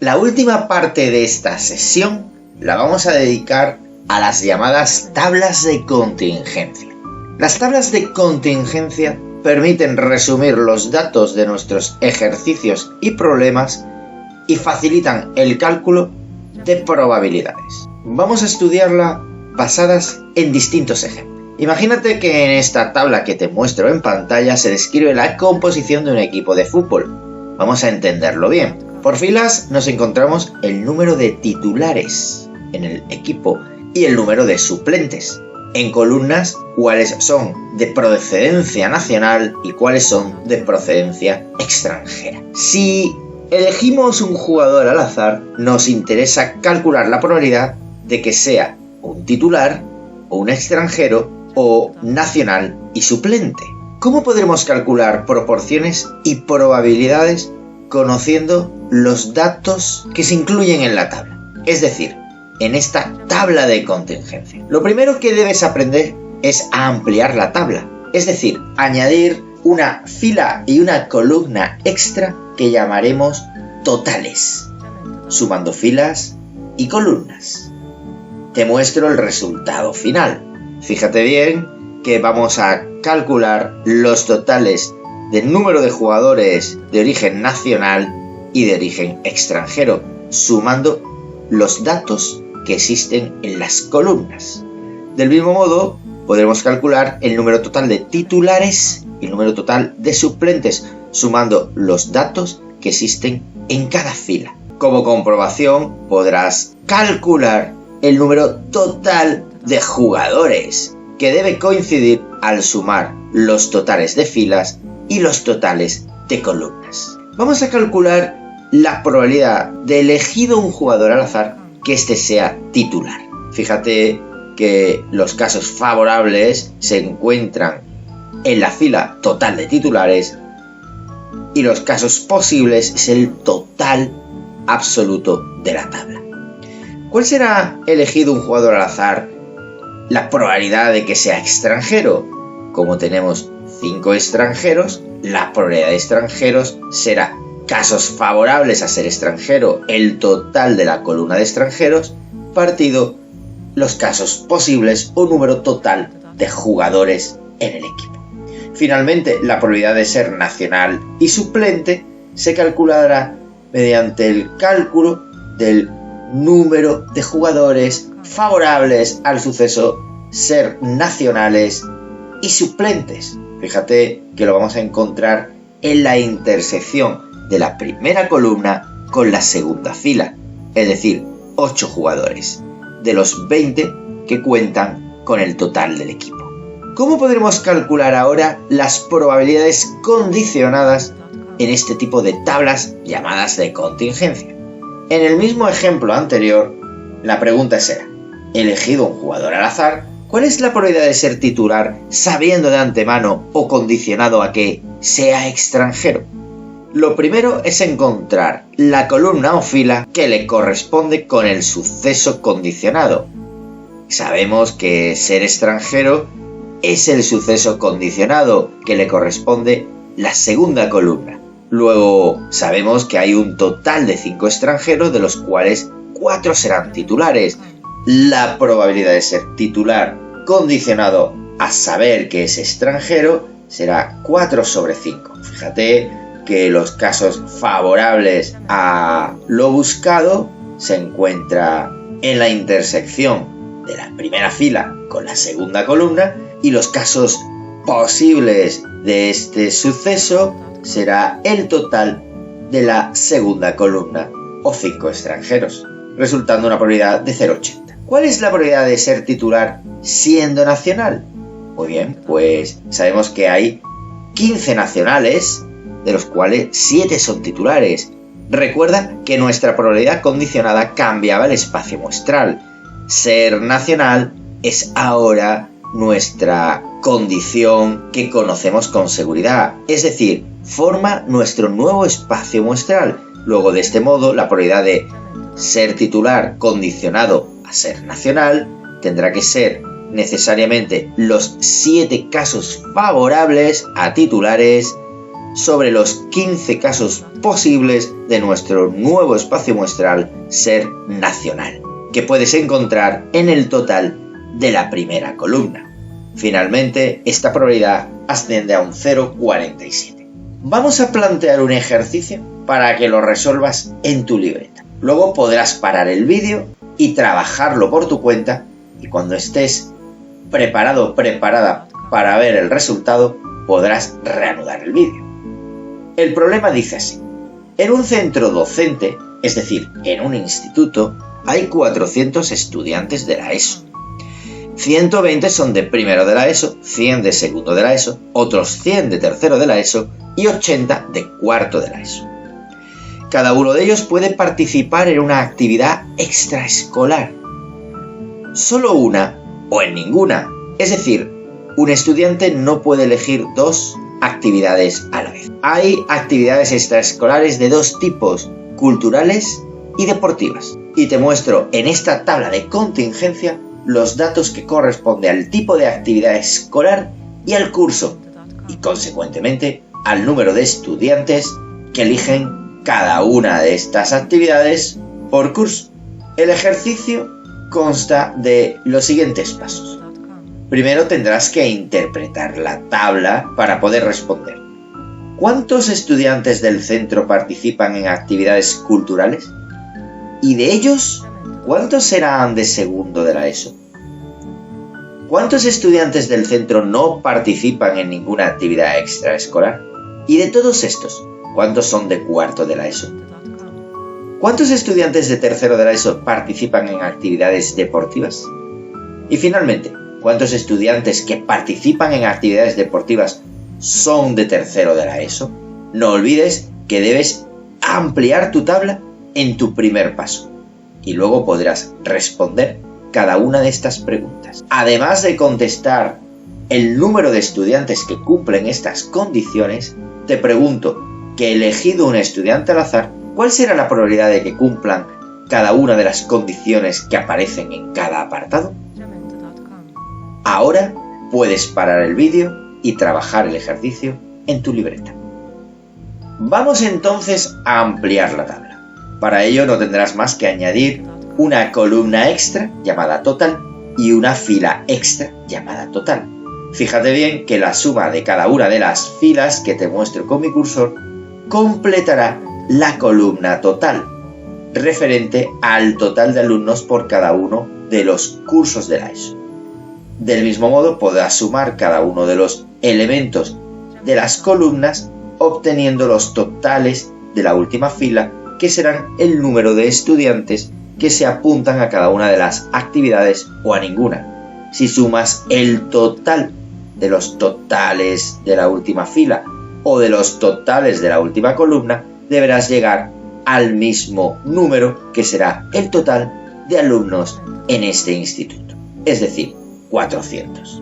La última parte de esta sesión la vamos a dedicar a las llamadas tablas de contingencia. Las tablas de contingencia permiten resumir los datos de nuestros ejercicios y problemas y facilitan el cálculo de probabilidades. Vamos a estudiarla basadas en distintos ejemplos. Imagínate que en esta tabla que te muestro en pantalla se describe la composición de un equipo de fútbol. Vamos a entenderlo bien. Por filas nos encontramos el número de titulares en el equipo y el número de suplentes. En columnas, cuáles son de procedencia nacional y cuáles son de procedencia extranjera. Si elegimos un jugador al azar, nos interesa calcular la probabilidad de que sea un titular o un extranjero o nacional y suplente. ¿Cómo podremos calcular proporciones y probabilidades conociendo los datos que se incluyen en la tabla? Es decir, en esta tabla de contingencia. Lo primero que debes aprender es a ampliar la tabla, es decir, añadir una fila y una columna extra que llamaremos totales, sumando filas y columnas. Te muestro el resultado final. Fíjate bien que vamos a calcular los totales del número de jugadores de origen nacional y de origen extranjero, sumando los datos que existen en las columnas. Del mismo modo, podremos calcular el número total de titulares y el número total de suplentes, sumando los datos que existen en cada fila. Como comprobación, podrás calcular el número total de jugadores, que debe coincidir al sumar los totales de filas y los totales de columnas. Vamos a calcular la probabilidad de elegido un jugador al azar que éste sea titular. Fíjate que los casos favorables se encuentran en la fila total de titulares y los casos posibles es el total absoluto de la tabla. ¿Cuál será elegido un jugador al azar? La probabilidad de que sea extranjero. Como tenemos 5 extranjeros, la probabilidad de extranjeros será casos favorables a ser extranjero, el total de la columna de extranjeros, partido los casos posibles o número total de jugadores en el equipo. Finalmente, la probabilidad de ser nacional y suplente se calculará mediante el cálculo del número de jugadores favorables al suceso ser nacionales y suplentes. Fíjate que lo vamos a encontrar en la intersección de la primera columna con la segunda fila, es decir, 8 jugadores, de los 20 que cuentan con el total del equipo. ¿Cómo podremos calcular ahora las probabilidades condicionadas en este tipo de tablas llamadas de contingencia? En el mismo ejemplo anterior, la pregunta será: elegido un jugador al azar, ¿cuál es la probabilidad de ser titular sabiendo de antemano o condicionado a que sea extranjero? Lo primero es encontrar la columna o fila que le corresponde con el suceso condicionado. Sabemos que ser extranjero es el suceso condicionado que le corresponde la segunda columna. Luego sabemos que hay un total de 5 extranjeros, de los cuales 4 serán titulares. La probabilidad de ser titular condicionado a saber que es extranjero será 4 sobre 5. Fíjate que los casos favorables a lo buscado se encuentra en la intersección de la primera fila con la segunda columna, y los casos posibles de este suceso será el total de la segunda columna o 5 extranjeros, resultando una probabilidad de 0,80. ¿Cuál es la probabilidad de ser titular siendo nacional? Muy bien, pues sabemos que hay 15 nacionales, de los cuales 7 son titulares. Recuerda que nuestra probabilidad condicionada cambiaba el espacio muestral. Ser nacional es ahora nuestra condición que conocemos con seguridad, es decir, forma nuestro nuevo espacio muestral. Luego, de este modo, la probabilidad de ser titular condicionado a ser nacional tendrá que ser necesariamente los 7 casos favorables a titulares sobre los 15 casos posibles de nuestro nuevo espacio muestral Ser Nacional, que puedes encontrar en el total de la primera columna. Finalmente, esta probabilidad asciende a un 0,47. Vamos a plantear un ejercicio para que lo resuelvas en tu libreta. Luego podrás parar el vídeo y trabajarlo por tu cuenta, y cuando estés preparado o preparada para ver el resultado, podrás reanudar el vídeo. El problema dice así: en un centro docente, es decir, en un instituto, hay 400 estudiantes de la ESO. 120 son de primero de la ESO, 100 de segundo de la ESO, otros 100 de tercero de la ESO y 80 de cuarto de la ESO. Cada uno de ellos puede participar en una actividad extraescolar. Solo una o en ninguna, es decir, un estudiante no puede elegir dos actividades a la vez. Hay actividades extraescolares de dos tipos, culturales y deportivas. Y te muestro en esta tabla de contingencia los datos que corresponden al tipo de actividad escolar y al curso, y consecuentemente al número de estudiantes que eligen cada una de estas actividades por curso. El ejercicio consta de los siguientes pasos. Primero tendrás que interpretar la tabla para poder responder. ¿Cuántos estudiantes del centro participan en actividades culturales? ¿Y de ellos, cuántos serán de segundo de la ESO? ¿Cuántos estudiantes del centro no participan en ninguna actividad extraescolar? Y de todos estos, ¿cuántos son de cuarto de la ESO? ¿Cuántos estudiantes de tercero de la ESO participan en actividades deportivas? Y finalmente, ¿cuántos estudiantes que participan en actividades deportivas son de tercero de la ESO? No olvides que debes ampliar tu tabla en tu primer paso y luego podrás responder cada una de estas preguntas. Además de contestar el número de estudiantes que cumplen estas condiciones, te pregunto que elegido un estudiante al azar, ¿cuál será la probabilidad de que cumplan cada una de las condiciones que aparecen en cada apartado? Ahora puedes parar el vídeo y trabajar el ejercicio en tu libreta. Vamos entonces a ampliar la tabla. Para ello no tendrás más que añadir una columna extra llamada total y una fila extra llamada total. Fíjate bien que la suma de cada una de las filas que te muestro con mi cursor completará la columna total, referente al total de alumnos por cada uno de los cursos de la ESO. Del mismo modo podrás sumar cada uno de los elementos de las columnas obteniendo los totales de la última fila, que serán el número de estudiantes que se apuntan a cada una de las actividades o a ninguna. Si sumas el total de los totales de la última fila o de los totales de la última columna, deberás llegar al mismo número que será el total de alumnos en este instituto, es decir, 400.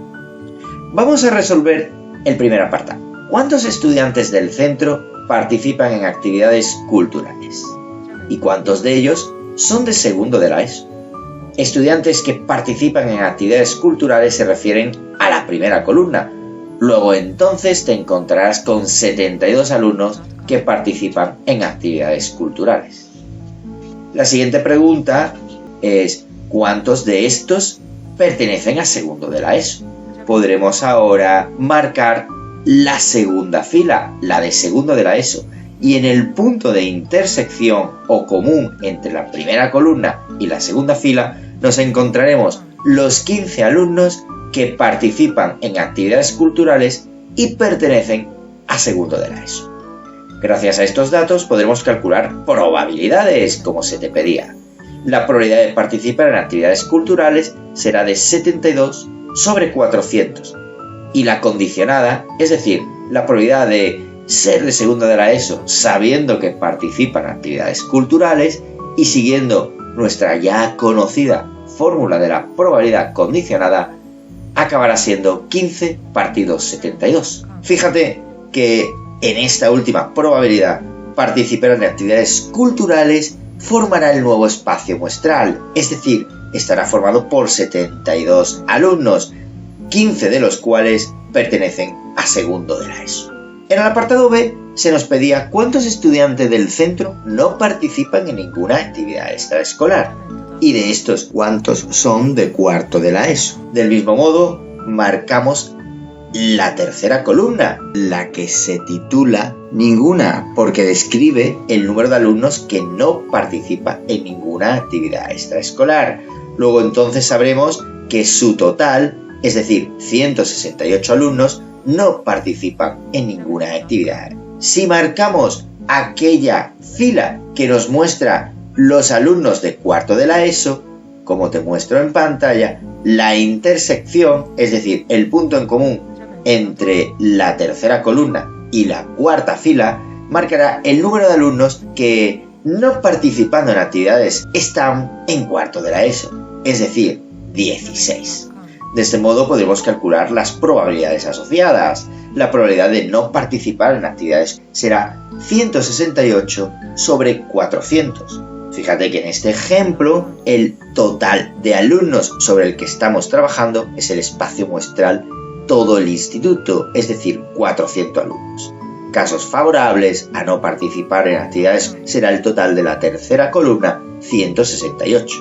Vamos a resolver el primer apartado. ¿Cuántos estudiantes del centro participan en actividades culturales? ¿Y cuántos de ellos son de segundo de la ESO? Estudiantes que participan en actividades culturales se refieren a la primera columna. Luego entonces te encontrarás con 72 alumnos que participan en actividades culturales. La siguiente pregunta es: ¿cuántos de estos pertenecen a segundo de la ESO? Podremos ahora marcar la segunda fila, la de segundo de la ESO, y en el punto de intersección o común entre la primera columna y la segunda fila nos encontraremos los 15 alumnos que participan en actividades culturales y pertenecen a segundo de la ESO. Gracias a estos datos podremos calcular probabilidades, como se te pedía. La probabilidad de participar en actividades culturales será de 72 sobre 400. Y la condicionada, es decir, la probabilidad de ser de segundo de la ESO sabiendo que participa en actividades culturales y siguiendo nuestra ya conocida fórmula de la probabilidad condicionada, acabará siendo 15 partido 72. Fíjate que en esta última probabilidad, participar en actividades culturales formará el nuevo espacio muestral, es decir, estará formado por 72 alumnos, 15 de los cuales pertenecen a segundo de la ESO. En el apartado B se nos pedía cuántos estudiantes del centro no participan en ninguna actividad extraescolar. Y de estos, cuántos son de cuarto de la ESO. Del mismo modo, marcamos la tercera columna, la que se titula Ninguna, porque describe el número de alumnos que no participan en ninguna actividad extraescolar. Luego entonces sabremos que su total, es decir, 168 alumnos, no participan en ninguna actividad. Si marcamos aquella fila que nos muestra los alumnos de cuarto de la ESO, como te muestro en pantalla, la intersección, es decir, el punto en común entre la tercera columna y la cuarta fila, marcará el número de alumnos que, no participando en actividades, están en cuarto de la ESO, es decir, 16. De este modo podemos calcular las probabilidades asociadas. La probabilidad de no participar en actividades será 168 sobre 400. Fíjate que en este ejemplo el total de alumnos sobre el que estamos trabajando es el espacio muestral todo el instituto, es decir, 400 alumnos. Casos favorables a no participar en actividades será el total de la tercera columna, 168.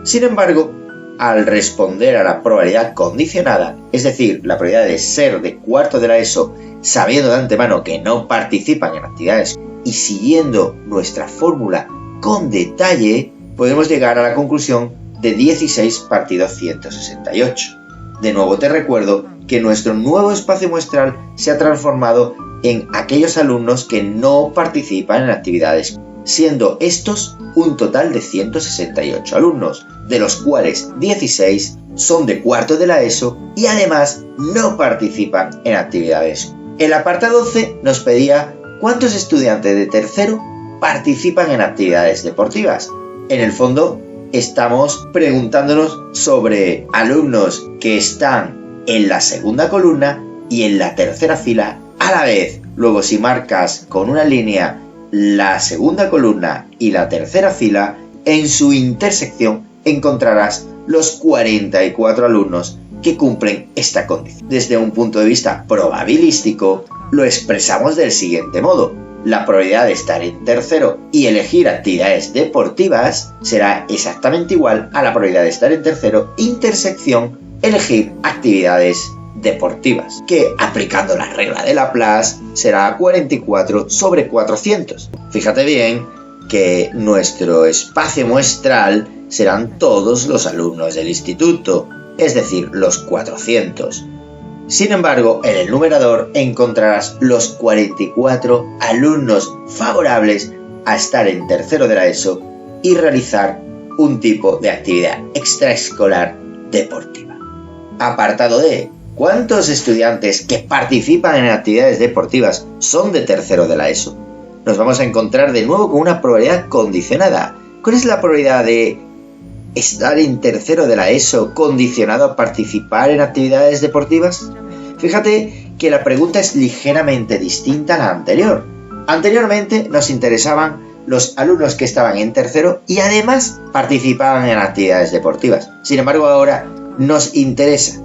Sin embargo, al responder a la probabilidad condicionada, es decir, la probabilidad de ser de cuarto de la ESO, sabiendo de antemano que no participan en actividades y siguiendo nuestra fórmula con detalle, podemos llegar a la conclusión de 16 partido 168. De nuevo te recuerdo que nuestro nuevo espacio muestral se ha transformado en aquellos alumnos que no participan en actividades, siendo estos un total de 168 alumnos, de los cuales 16 son de cuarto de la ESO y además no participan en actividades. El apartado C nos pedía cuántos estudiantes de tercero participan en actividades deportivas. En el fondo, estamos preguntándonos sobre alumnos que están en la segunda columna y en la tercera fila a la vez. Luego, si marcas con una línea la segunda columna y la tercera fila, en su intersección encontrarás los 44 alumnos que cumplen esta condición. Desde un punto de vista probabilístico, lo expresamos del siguiente modo. La probabilidad de estar en tercero y elegir actividades deportivas será exactamente igual a la probabilidad de estar en tercero, intersección, elegir actividades deportivas, que aplicando la regla de Laplace será 44 sobre 400. Fíjate bien que nuestro espacio muestral serán todos los alumnos del instituto, es decir, los 400. Sin embargo, en el numerador encontrarás los 44 alumnos favorables a estar en tercero de la ESO y realizar un tipo de actividad extraescolar deportiva. Apartado D. ¿Cuántos estudiantes que participan en actividades deportivas son de tercero de la ESO? Nos vamos a encontrar de nuevo con una probabilidad condicionada. ¿Cuál es la probabilidad de estar en tercero de la ESO condicionado a participar en actividades deportivas? Fíjate que la pregunta es ligeramente distinta a la anterior. Anteriormente nos interesaban los alumnos que estaban en tercero y además participaban en actividades deportivas. Sin embargo, ahora nos interesa,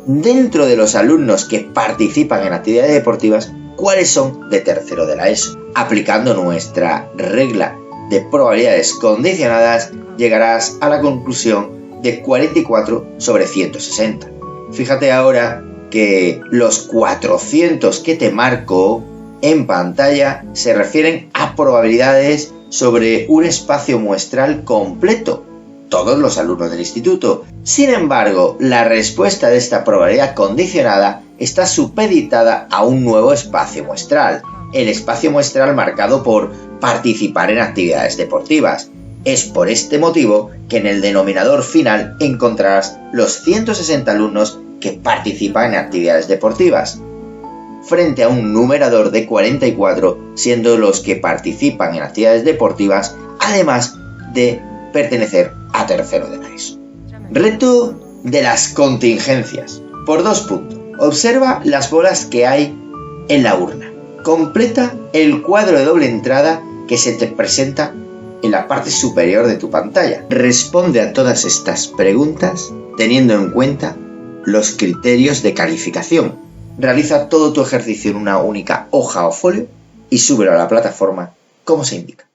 dentro de los alumnos que participan en actividades deportivas, cuáles son de tercero de la ESO. Aplicando nuestra regla de probabilidades condicionadas, llegarás a la conclusión de 44 sobre 160. Fíjate ahora que los 400 que te marco en pantalla se refieren a probabilidades sobre un espacio muestral completo, todos los alumnos del instituto. Sin embargo, la respuesta de esta probabilidad condicionada está supeditada a un nuevo espacio muestral, el espacio muestral marcado por participar en actividades deportivas. Es por este motivo que en el denominador final encontrarás los 160 alumnos que participan en actividades deportivas, frente a un numerador de 44, siendo los que participan en actividades deportivas, además de pertenecer a tercero de la ESO. Reto de las contingencias. Por 2 puntos. Observa las bolas que hay en la urna. Completa el cuadro de doble entrada que se te presenta en la parte superior de tu pantalla. Responde a todas estas preguntas teniendo en cuenta los criterios de calificación. Realiza todo tu ejercicio en una única hoja o folio y súbelo a la plataforma como se indica.